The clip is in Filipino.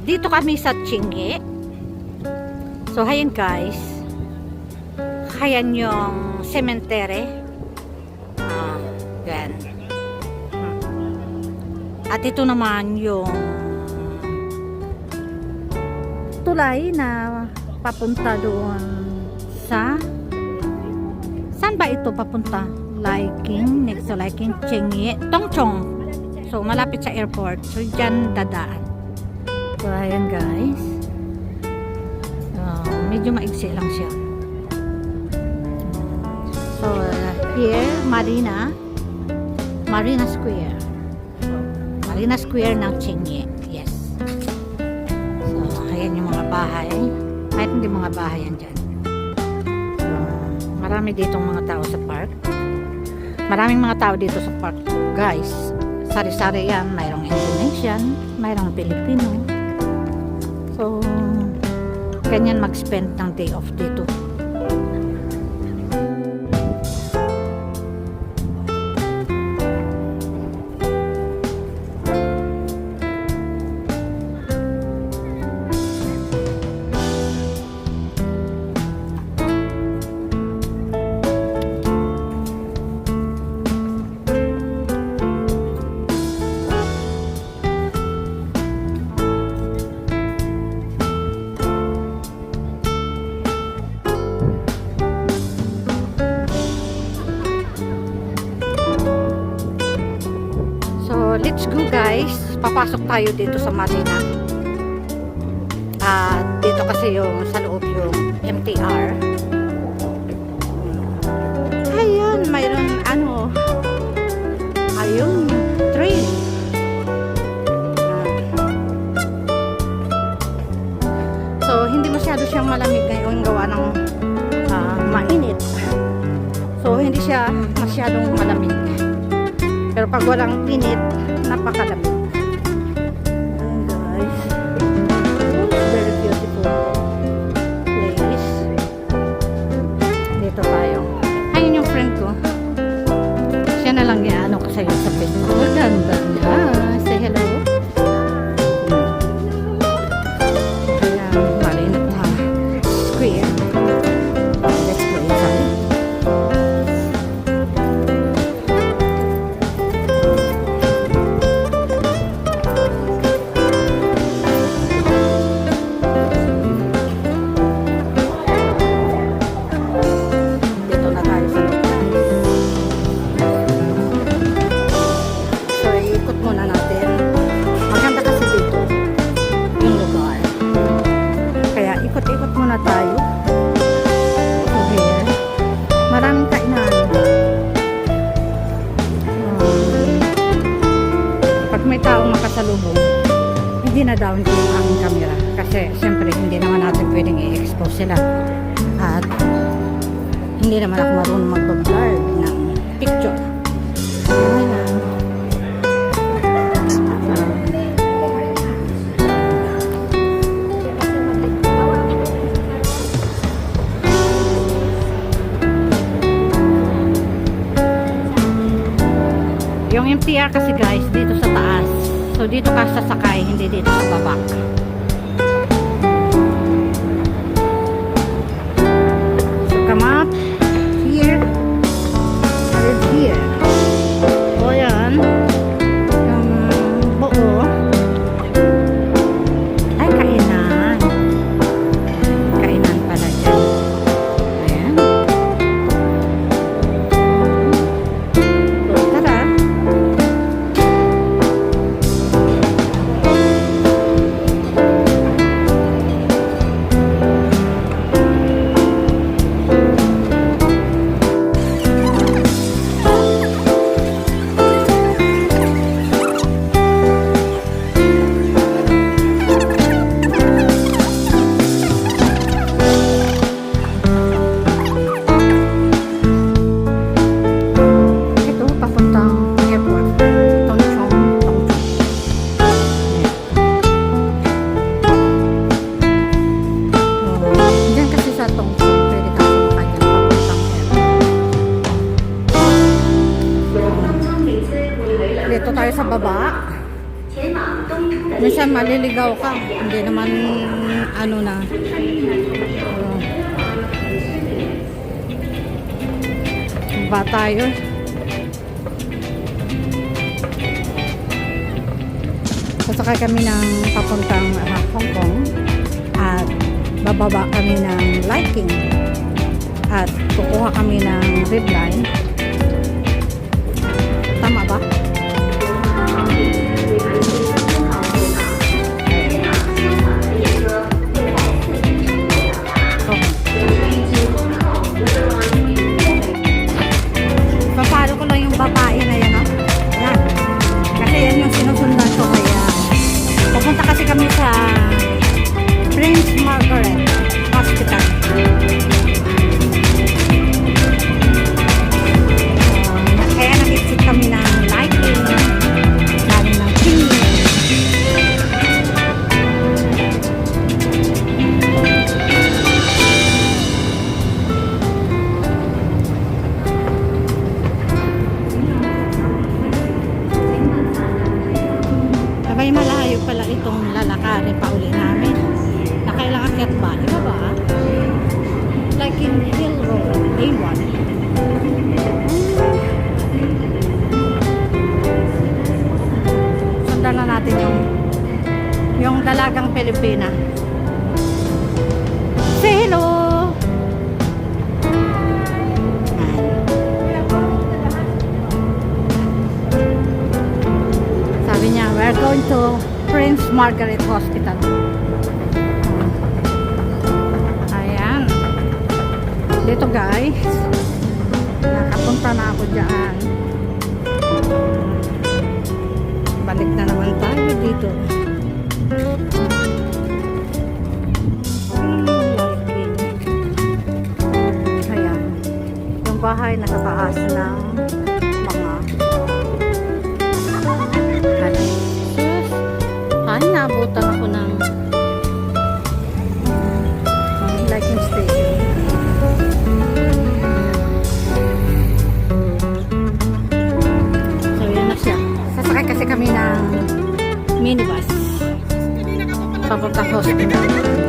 Dito kami sa Chingi. So, ayan guys. Ayan yung cemetery. Yan. At ito naman yung tulay na papunta doon sa saan ba ito papunta? Liking, next to Liking, Chingi, Tongchong. So, malapit sa airport. So, dyan dadaan. So, ayan guys. Medyo maigsi lang siya. So, here, Marina Square. Marina Square ng Chingi. Yes. So, ayan yung mga bahay. Kahit hindi mga bahay yan dyan. So, marami ditong mga tao sa park. Maraming mga tao dito sa park, guys. Sari-sari yan. Mayroong Indonesian, mayroong Pilipino. So, ganyan mag-spend ng day off dito. Let's go guys. Papasok tayo dito sa Marina. Dito kasi yung sa loob yung MTR. Ayun, mayroon ayun, train. So, hindi masyado siyang malamig ngayon gawa ng mainit. So, hindi siya masyadong malamig. Pero pag walang init, napakalamig. Ayan guys. It's very beautiful place. Dito tayo. Ayun yung friend ko. Siya na lang yan. Ko sa'yo sa Facebook. Ganda niya. Say hello. Ayan, Marina Square. Let's go inside. Tayo. Okay. Maraming kainan. Pag may taong makasalubong, hindi na down din ang aking camera. Kasi siyempre hindi naman natin pwedeng i-expose sila. At hindi naman ako marunong mag-vlog ng picture. Yung MTR kasi guys, dito sa taas. So, dito ka sasakay, hindi dito sa baba. So, come up. Here. Or here. O, yan. Yung buo. Ay, kainan. Kainan pala dyan. Ayan. So, tara. Dito tayo sa baba. Minsan maliligaw ka. Hindi naman ano na. Ba tayo? Sasakay kami ng papuntang Hong Kong at bababa kami ng Liking at kukuha kami ng Red Line. Tama ba? Papalo ko lang yung babae na yan, oh. Yan. Kasi yan yung sinusundan ko, kaya pupunta kasi kami sa Prince Margaret Hospital. Kaya nag-exit kami ng Liking, galing ng Chingy. Abay, malayo pala itong lalakarin pa uli namin. Nakailang akyat ba? Iba ba? Like in Hill Road, A1. Sundan na natin yung dalagang Pilipina. Say hello! Sabi niya, we're going to Prince Margaret Hospital. Ayan. Dito guys, nakapunta na ako dyan. Balik na naman tayo dito. Ayan. Yung bahay nasa taas ng mga naabutan ako ng Liking Station. So yan na siya. Sasakay kasi kami ng minibus papunta hospital.